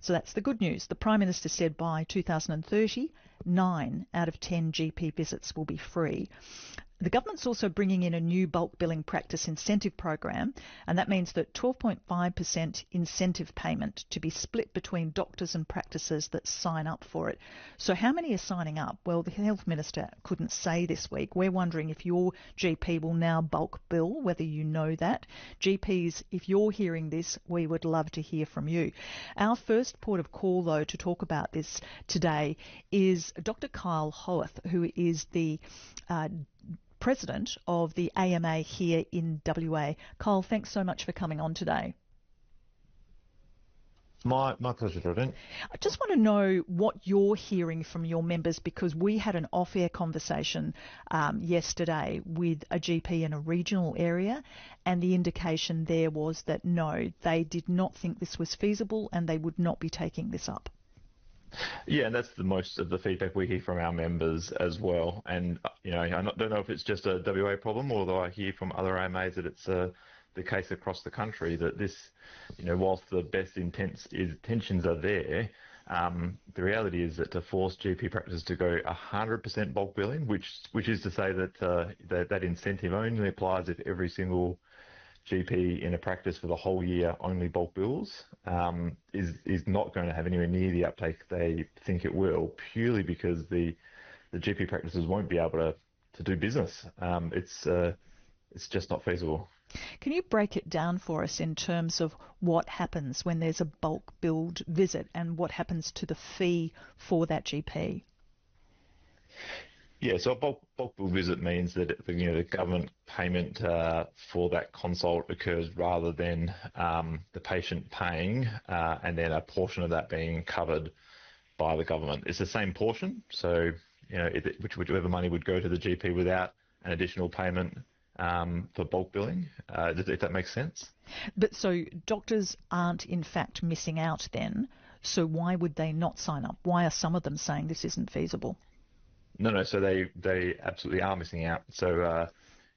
So that's the good news. The Prime Minister said by 2030, 9 out of 10 GP visits will be free. The government's also bringing in a new bulk billing practice incentive program, and that means that 12.5% incentive payment to be split between doctors and practices that sign up for it. So how many are signing up? Well, the Health Minister couldn't say this week. We're wondering if your GP will now bulk bill, whether you know that. GPs, if you're hearing this, we would love to hear from you. Our first port of call, though, to talk about this today is Dr Kyle Hoath, who is the President of the AMA here in WA. Kyle, thanks so much for coming on today. My pleasure, Geraldine. I just want to know what you're hearing from your members, because we had an off-air conversation yesterday with a GP in a regional area, and the indication there was that no, they did not think this was feasible and they would not be taking this up. Yeah, and that's the most of the feedback we hear from our members as well. And, I don't know if it's just a WA problem, although I hear from other AMAs that it's the case across the country, that this, whilst the best intentions are there, the reality is that to force GP practices to go 100% bulk billing, which is to say that that incentive only applies if every single GP in a practice for the whole year only bulk bills, is not going to have anywhere near the uptake they think it will, purely because the GP practices won't be able to do business. It's just not feasible. Can you break it down for us in terms of what happens when there's a bulk billed visit and what happens to the fee for that GP? Yeah, so a bulk bill visit means that the government payment for that consult occurs rather than the patient paying, and then a portion of that being covered by the government. It's the same portion, so whichever money would go to the GP without an additional payment for bulk billing, if that makes sense. But so doctors aren't in fact missing out then, so why would they not sign up? Why are some of them saying this isn't feasible? No, so they absolutely are missing out. So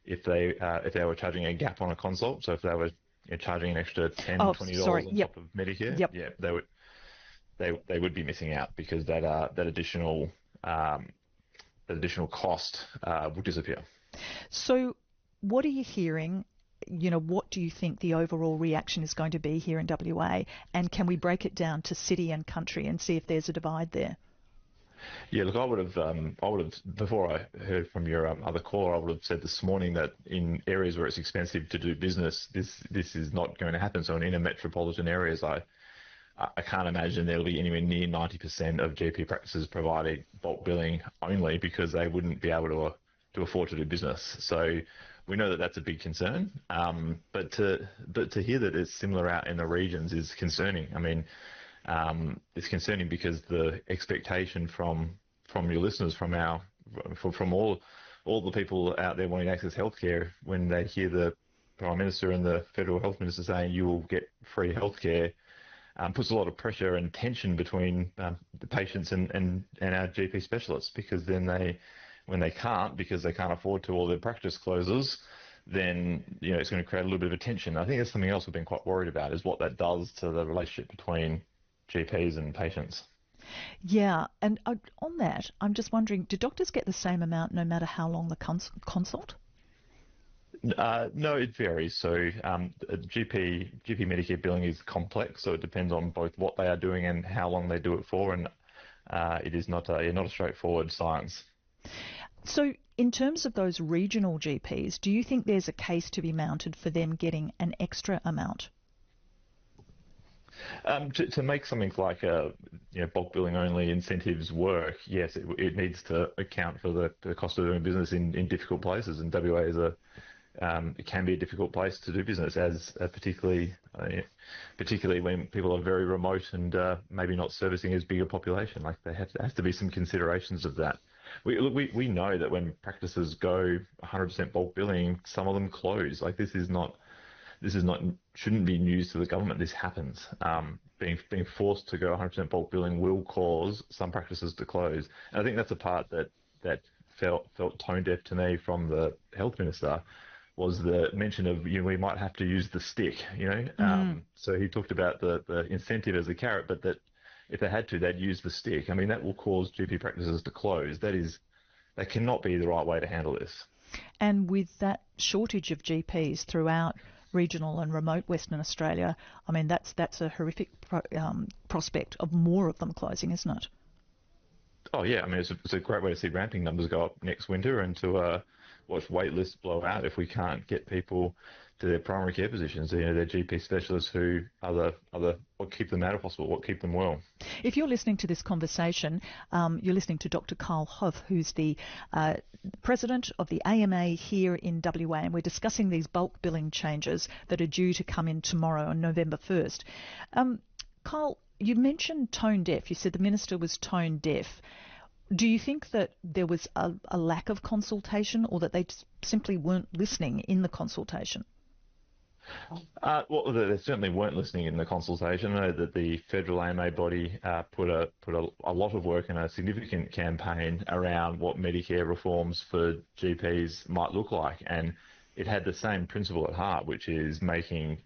if they were charging a gap on a consult, so if they were charging an extra $10, $20 on top of Medicare, they would be missing out, because that additional cost would disappear. So what are you hearing? What do you think the overall reaction is going to be here in WA? And can we break it down to city and country and see if there's a divide there? Yeah, look, I would have before I heard from your other caller, I would have said this morning that in areas where it's expensive to do business, this is not going to happen. So in inner metropolitan areas, I can't imagine there'll be anywhere near 90% of GP practices providing bulk billing only, because they wouldn't be able to afford to do business. So we know that that's a big concern. But to hear that it's similar out in the regions is concerning. I mean, it's concerning because the expectation from your listeners, from all the people out there wanting to access healthcare, when they hear the Prime Minister and the Federal Health Minister saying you will get free healthcare, puts a lot of pressure and tension between the patients and our GP specialists, because then when they can't, because they can't afford to, or their practice closes, then it's going to create a little bit of a tension. I think that's something else we've been quite worried about, is what that does to the relationship between GPs and patients. Yeah, and on that, I'm just wondering, do doctors get the same amount no matter how long the consult? No, it varies. So GP Medicare billing is complex, so it depends on both what they are doing and how long they do it for, and it is not a straightforward science. So in terms of those regional GPs, do you think there's a case to be mounted for them getting an extra amount? To make something like bulk billing only incentives work, yes, it needs to account for the cost of doing business in difficult places, and WA is it can be a difficult place to do business, as particularly when people are very remote and maybe not servicing as big a population. Like, there has to be some considerations of that. We know that when practices go 100% bulk billing, some of them close. Like, this shouldn't be news to the government. This happens. Being forced to go 100% bulk billing will cause some practices to close. And I think that's a part that felt tone deaf to me from the Health Minister, was the mention of, we might have to use the stick, So he talked about the incentive as a carrot, but that if they had to, they'd use the stick. I mean, that will cause GP practices to close. That cannot be the right way to handle this. And with that shortage of GPs throughout regional and remote Western Australia, I mean, that's a horrific prospect of more of them closing, isn't it? Oh, yeah. I mean, it's a great way to see ramping numbers go up next winter and to watch wait lists blow out if we can't get people to their primary care positions, their GP specialists who are what keep them out of hospital, what keep them well. If you're listening to this conversation, you're listening to Dr Kyle Hoath, who's the president of the AMA here in WA, and we're discussing these bulk billing changes that are due to come in tomorrow on November 1st. Kyle, you mentioned tone deaf. You said the minister was tone deaf. Do you think that there was a lack of consultation, or that they simply weren't listening in the consultation? Well, they certainly weren't listening in the consultation. I know that the federal AMA body put a lot of work and a significant campaign around what Medicare reforms for GPs might look like, and it had the same principle at heart, which is making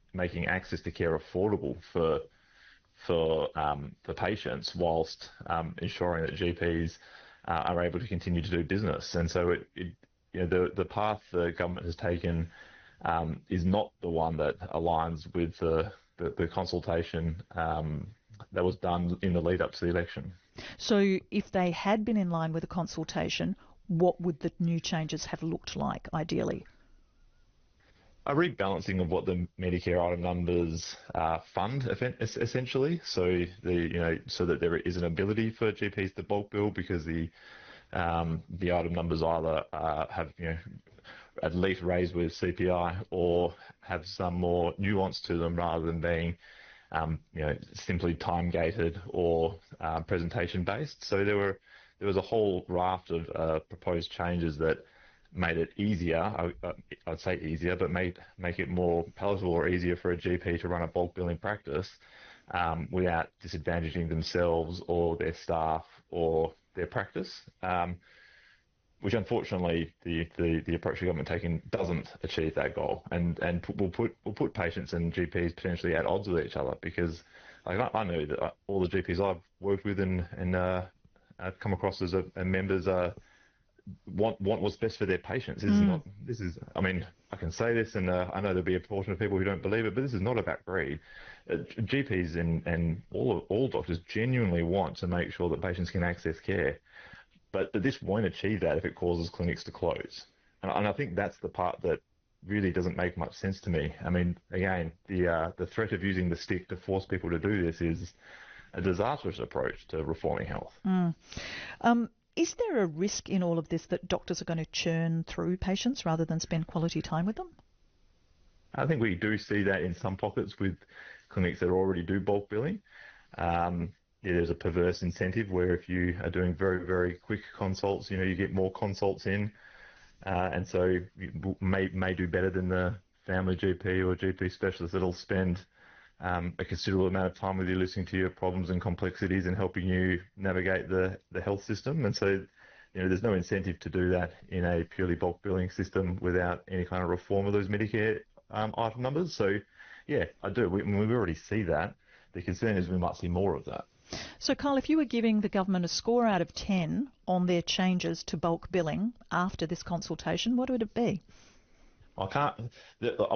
access to care affordable for patients, whilst ensuring that GPs are able to continue to do business. And so the path the government has taken is not the one that aligns with the consultation that was done in the lead up to the election. So if they had been in line with the consultation, what would the new changes have looked like, ideally? A rebalancing of what the Medicare item numbers fund, essentially, so that there is an ability for GPs to bulk bill, because the item numbers either have at least raised with CPI or have some more nuance to them, rather than being simply time gated or presentation based. So there was a whole raft of proposed changes that made it easier, I'd say easier, but make it more palatable or easier for a GP to run a bulk billing practice without disadvantaging themselves or their staff or their practice, which unfortunately the approach the government taking doesn't achieve that goal, and will put patients and GPs potentially at odds with each other, because I know that all the GPs I've worked with and come across as members want what's best for their patients. I mean, I can say this, and I know there'll be a portion of people who don't believe it, but this is not about greed. GPs and all doctors genuinely want to make sure that patients can access care, but this won't achieve that if it causes clinics to close. And I think that's the part that really doesn't make much sense to me. I mean, again, the threat of using the stick to force people to do this is a disastrous approach to reforming health. Is there a risk in all of this that doctors are going to churn through patients rather than spend quality time with them? I think we do see that in some pockets with clinics that already do bulk billing. There's a perverse incentive where if you are doing very, very quick consults, you get more consults in, and so you may do better than the family GP or GP specialist that'll spend a considerable amount of time with you, listening to your problems and complexities and helping you navigate the health system. And so, there's no incentive to do that in a purely bulk billing system without any kind of reform of those Medicare item numbers. So, yeah, I do. We already see that. The concern is we might see more of that. So, Kyle, if you were giving the government a score out of 10 on their changes to bulk billing after this consultation, what would it be? I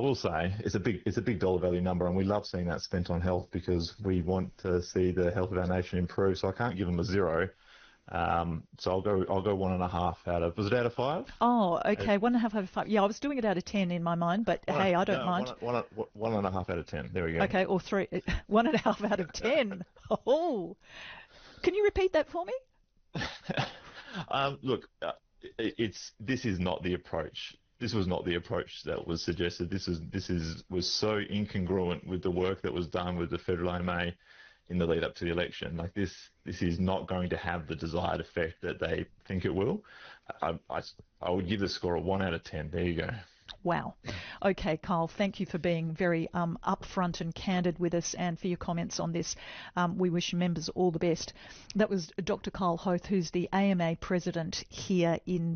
will say it's a big dollar value number, and we love seeing that spent on health because we want to see the health of our nation improve. So I can't give them a 0. So I'll go 1.5 out of. Was it out of 5? Oh, okay, 1.5 out of 5. Yeah, I was doing it out of 10 in my mind, but hey, I don't mind. 1.5 out of 10. There we go. Okay, or 3, 1.5 out of 10. Oh, can you repeat that for me? Look, this is not the approach. This was not the approach that was suggested. This was so incongruent with the work that was done with the federal AMA in the lead up to the election. Like this is not going to have the desired effect that they think it will. I would give the score a 1 out of 10. There you go. Wow. Okay, Kyle, thank you for being very upfront and candid with us and for your comments on this. We wish members all the best. That was Dr Kyle Hoath, who's the AMA president here in